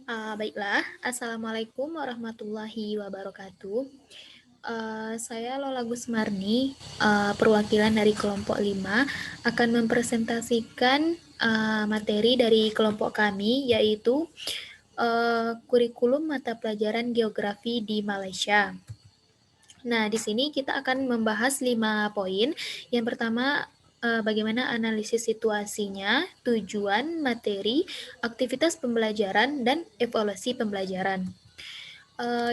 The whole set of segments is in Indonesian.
Baiklah, Assalamualaikum warahmatullahi wabarakatuh. Saya Lola Gusmarni, perwakilan dari kelompok 5, akan mempresentasikan materi dari kelompok kami, yaitu kurikulum mata pelajaran geografi di Malaysia. Nah, di sini kita akan membahas 5 poin. Yang pertama, bagaimana analisis situasinya, tujuan, materi, aktivitas pembelajaran, dan evaluasi pembelajaran.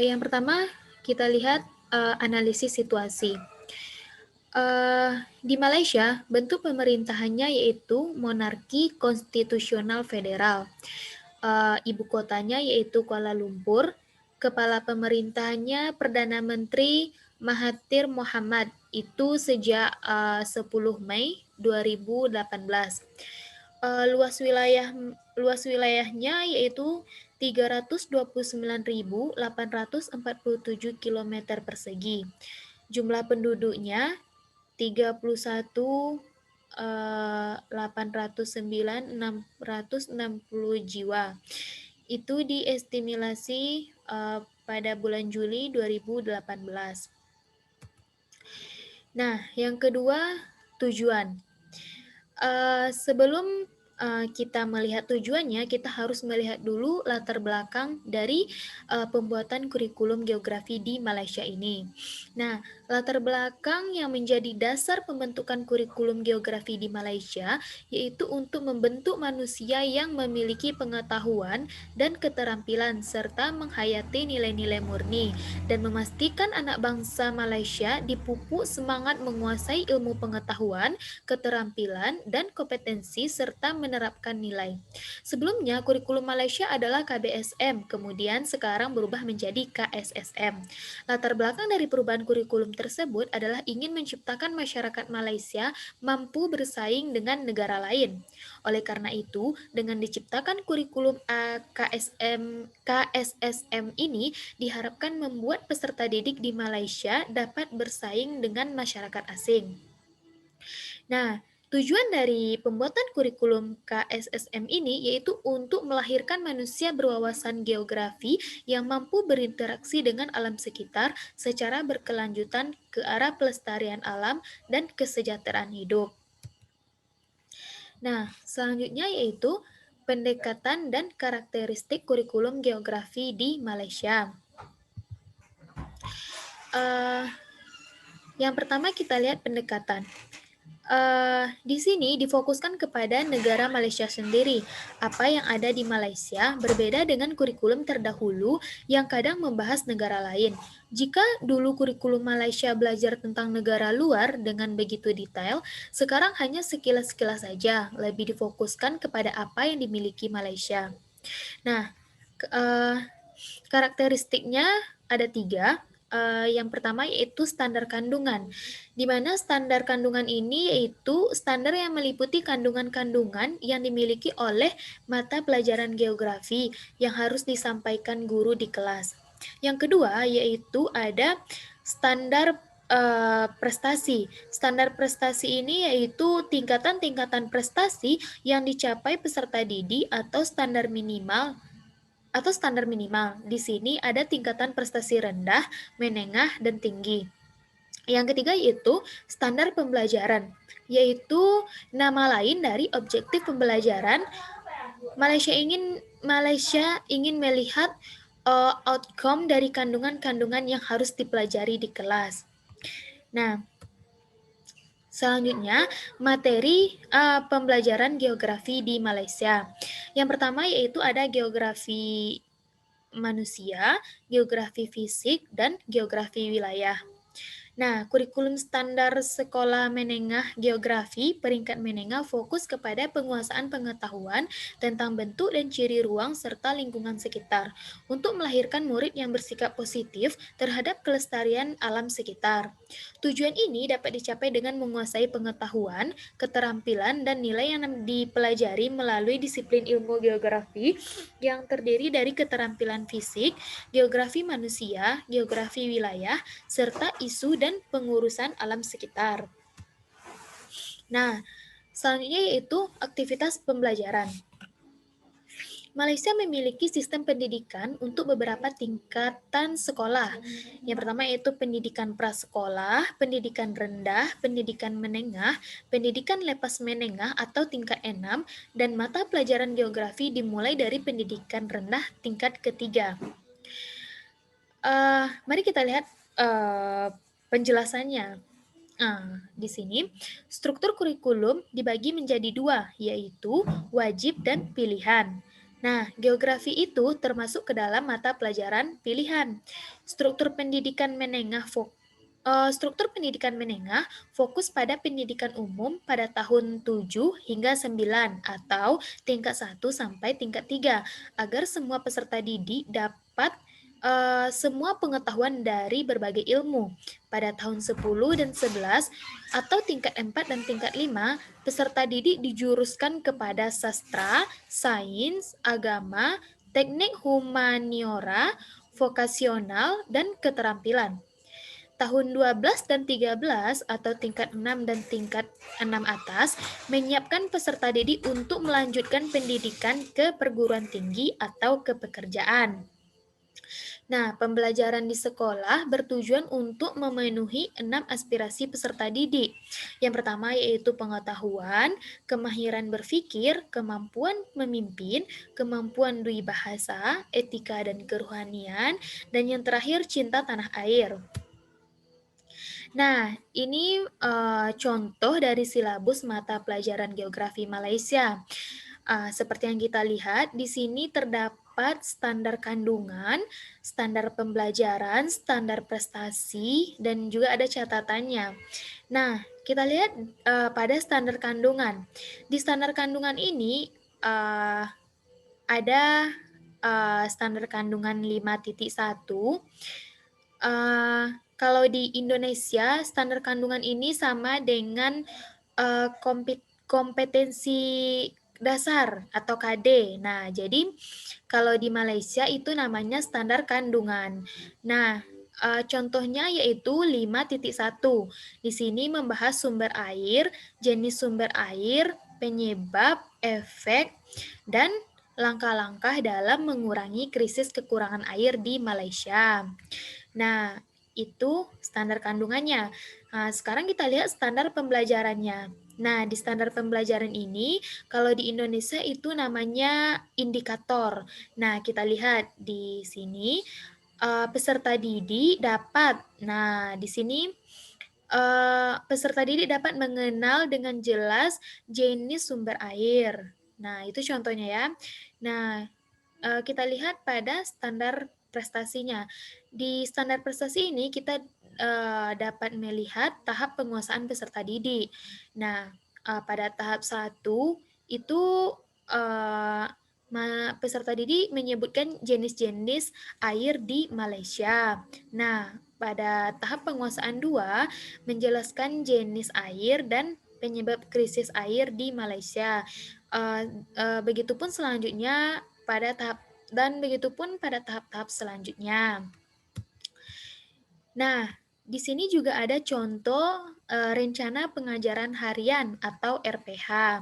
Yang pertama, kita lihat analisis situasi. Di Malaysia, bentuk pemerintahannya yaitu monarki konstitusional federal. Ibu kotanya yaitu Kuala Lumpur. Kepala pemerintahannya Perdana Menteri Mahathir Mohamad, itu sejak 10 Mei 2018. Luas wilayahnya yaitu 329.847 km persegi. Jumlah penduduknya 31.809.660 jiwa. Itu diestimasi pada bulan Juli 2018. Nah, yang kedua, tujuan. Sebelum kita melihat tujuannya, kita harus melihat dulu latar belakang dari pembuatan kurikulum geografi di Malaysia ini. Nah, latar belakang yang menjadi dasar pembentukan kurikulum geografi di Malaysia yaitu untuk membentuk manusia yang memiliki pengetahuan dan keterampilan serta menghayati nilai-nilai murni dan memastikan anak bangsa Malaysia dipupuk semangat menguasai ilmu pengetahuan, keterampilan, dan kompetensi serta menerapkan nilai. Sebelumnya, kurikulum Malaysia adalah KBSM, kemudian sekarang berubah menjadi KSSM. Latar belakang dari perubahan kurikulum tersebut adalah ingin menciptakan masyarakat Malaysia mampu bersaing dengan negara lain. Oleh karena itu, dengan diciptakan kurikulum KSSM ini diharapkan membuat peserta didik di Malaysia dapat bersaing dengan masyarakat asing. Nah, tujuan dari pembuatan kurikulum KSSM ini yaitu untuk melahirkan manusia berwawasan geografi yang mampu berinteraksi dengan alam sekitar secara berkelanjutan ke arah pelestarian alam dan kesejahteraan hidup. Nah, selanjutnya yaitu pendekatan dan karakteristik kurikulum geografi di Malaysia. Yang pertama kita lihat pendekatan. Di sini difokuskan kepada negara Malaysia sendiri. Apa yang ada di Malaysia berbeda dengan kurikulum terdahulu yang kadang membahas negara lain. Jika dulu kurikulum Malaysia belajar tentang negara luar dengan begitu detail, sekarang hanya sekilas-sekilas saja, lebih difokuskan kepada apa yang dimiliki Malaysia. Nah, karakteristiknya ada 3. Yang pertama yaitu standar kandungan, di mana standar kandungan ini yaitu standar yang meliputi kandungan-kandungan yang dimiliki oleh mata pelajaran geografi yang harus disampaikan guru di kelas. Yang kedua yaitu ada standar prestasi. Standar prestasi ini yaitu tingkatan-tingkatan prestasi yang dicapai peserta didik atau standar minimal. Di sini ada tingkatan prestasi rendah, menengah, dan tinggi. Yang ketiga yaitu standar pembelajaran, yaitu nama lain dari objektif pembelajaran. Malaysia ingin melihat outcome dari kandungan-kandungan yang harus dipelajari di kelas. Nah, selanjutnya, materi pembelajaran geografi di Malaysia. Yang pertama yaitu ada geografi manusia, geografi fisik, dan geografi wilayah. Nah, kurikulum standar sekolah menengah geografi peringkat menengah fokus kepada penguasaan pengetahuan tentang bentuk dan ciri ruang serta lingkungan sekitar untuk melahirkan murid yang bersikap positif terhadap kelestarian alam sekitar. Tujuan ini dapat dicapai dengan menguasai pengetahuan, keterampilan, dan nilai yang dipelajari melalui disiplin ilmu geografi yang terdiri dari keterampilan fisik, geografi manusia, geografi wilayah, serta isu dan pengurusan alam sekitar. Nah, selanjutnya yaitu aktivitas pembelajaran. Malaysia memiliki sistem pendidikan untuk beberapa tingkatan sekolah. Yang pertama yaitu pendidikan prasekolah, pendidikan rendah, pendidikan menengah, pendidikan lepas menengah atau tingkat 6, dan mata pelajaran geografi dimulai dari pendidikan rendah tingkat ketiga. Mari kita lihat penjelasannya. Di sini struktur kurikulum dibagi menjadi dua, yaitu wajib dan pilihan. Nah, geografi itu termasuk ke dalam mata pelajaran pilihan. Struktur pendidikan menengah Struktur pendidikan menengah fokus pada pendidikan umum pada tahun 7 hingga 9 atau tingkat 1 sampai tingkat 3 agar semua peserta didik dapat semua pengetahuan dari berbagai ilmu. Pada tahun 10 dan 11 atau tingkat 4 dan tingkat 5, peserta didik dijuruskan kepada sastra, sains, agama, teknik humaniora, vokasional, dan keterampilan. Tahun 12 dan 13 atau tingkat 6 dan tingkat 6 atas menyiapkan peserta didik untuk melanjutkan pendidikan ke perguruan tinggi atau ke pekerjaan. Nah, pembelajaran di sekolah bertujuan untuk memenuhi 6 aspirasi peserta didik. Yang pertama yaitu pengetahuan, kemahiran berpikir, kemampuan memimpin, kemampuan dui bahasa, etika dan kerohanian, dan yang terakhir cinta tanah air. Nah, ini contoh dari silabus mata pelajaran geografi Malaysia. Seperti yang kita lihat, di sini terdapat standar kandungan, standar pembelajaran, standar prestasi, dan juga ada catatannya. Nah, kita lihat pada standar kandungan. Di standar kandungan ini ada standar kandungan 5.1. Kalau di Indonesia, standar kandungan ini sama dengan kompetensi dasar atau KD. Nah, jadi kalau di Malaysia itu namanya standar kandungan. Nah, contohnya yaitu 5.1. Di sini membahas sumber air, jenis sumber air, penyebab, efek, dan langkah-langkah dalam mengurangi krisis kekurangan air di Malaysia. Nah, itu standar kandungannya. Nah, sekarang kita lihat standar pembelajarannya. Nah, di standar pembelajaran ini, kalau di Indonesia itu namanya indikator. Nah, kita lihat di sini peserta didik dapat. Nah, di sini peserta didik dapat mengenal dengan jelas jenis sumber air. Nah, itu contohnya ya. Nah, kita lihat pada standar prestasinya. Di standar prestasi ini kita dapat melihat tahap penguasaan peserta didik. Nah, pada tahap 1 itu peserta didik menyebutkan jenis-jenis air di Malaysia. Nah, pada tahap penguasaan 2 menjelaskan jenis air dan penyebab krisis air di Malaysia. Begitupun selanjutnya begitupun pada tahap-tahap selanjutnya. Nah, di sini juga ada contoh rencana pengajaran harian atau RPH.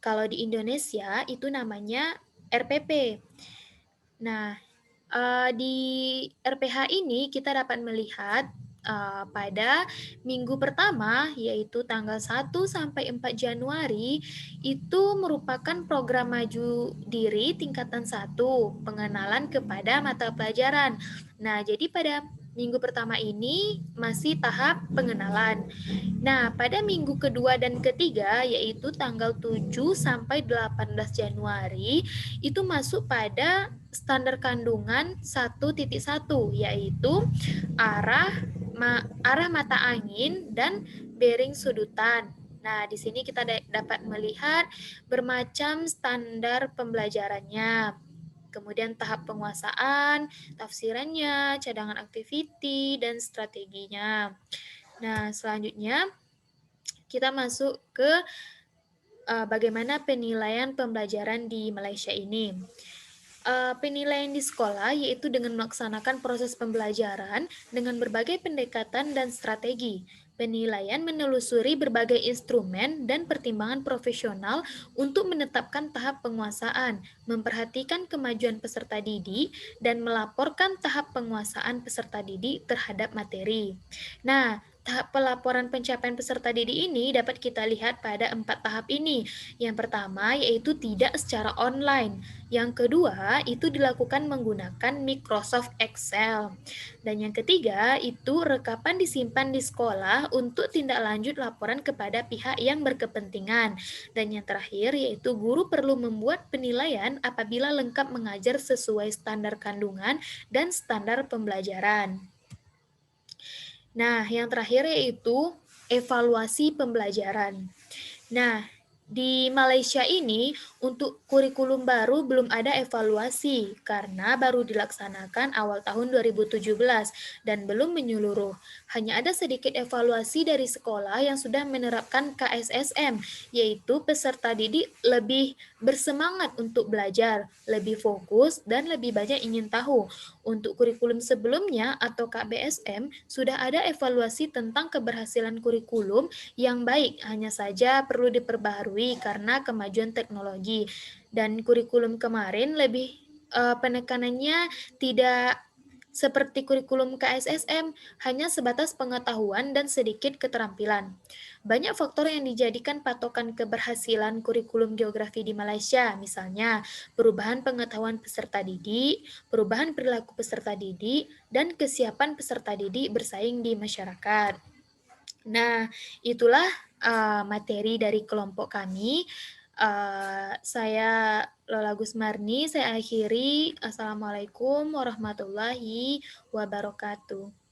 Kalau di Indonesia itu namanya RPP. Nah, di RPH ini kita dapat melihat pada minggu pertama yaitu tanggal 1 sampai 4 Januari itu merupakan program maju diri tingkatan 1, pengenalan kepada mata pelajaran. Nah, jadi pada minggu pertama ini masih tahap pengenalan. Nah, pada minggu kedua dan ketiga yaitu tanggal 7 sampai 18 Januari itu masuk pada standar kandungan 1.1 yaitu arah mata angin dan bearing sudutan. Nah, di sini kita dapat melihat bermacam standar pembelajarannya. Kemudian tahap penguasaan, tafsirannya, cadangan activity, dan strateginya. Nah, selanjutnya kita masuk ke bagaimana penilaian pembelajaran di Malaysia ini. Penilaian di sekolah yaitu dengan melaksanakan proses pembelajaran dengan berbagai pendekatan dan strategi. Penilaian menelusuri berbagai instrumen dan pertimbangan profesional untuk menetapkan tahap penguasaan, memperhatikan kemajuan peserta didik, dan melaporkan tahap penguasaan peserta didik terhadap materi. Nah, tahap pelaporan pencapaian peserta didik ini dapat kita lihat pada 4 tahap ini. Yang pertama yaitu tidak secara online. Yang kedua itu dilakukan menggunakan Microsoft Excel. Dan yang ketiga, itu rekapan disimpan di sekolah untuk tindak lanjut laporan kepada pihak yang berkepentingan. Dan yang terakhir, yaitu guru perlu membuat penilaian apabila lengkap mengajar sesuai standar kandungan dan standar pembelajaran. Nah, yang terakhir yaitu evaluasi pembelajaran. Nah, di Malaysia ini untuk kurikulum baru belum ada evaluasi karena baru dilaksanakan awal tahun 2017 dan belum menyeluruh. Hanya ada sedikit evaluasi dari sekolah yang sudah menerapkan KSSM, yaitu peserta didik lebih bersemangat untuk belajar, lebih fokus, dan lebih banyak ingin tahu. Untuk kurikulum sebelumnya atau KBSM, sudah ada evaluasi tentang keberhasilan kurikulum yang baik, hanya saja perlu diperbaharui karena kemajuan teknologi. Dan kurikulum kemarin lebih penekanannya tidak seperti kurikulum KSSM, hanya sebatas pengetahuan dan sedikit keterampilan. Banyak faktor yang dijadikan patokan keberhasilan kurikulum geografi di Malaysia, misalnya perubahan pengetahuan peserta didik, perubahan perilaku peserta didik, dan kesiapan peserta didik bersaing di masyarakat. Nah, itulah, materi dari kelompok kami. Saya Lola Gusmarni, saya akhiri. Assalamualaikum warahmatullahi wabarakatuh.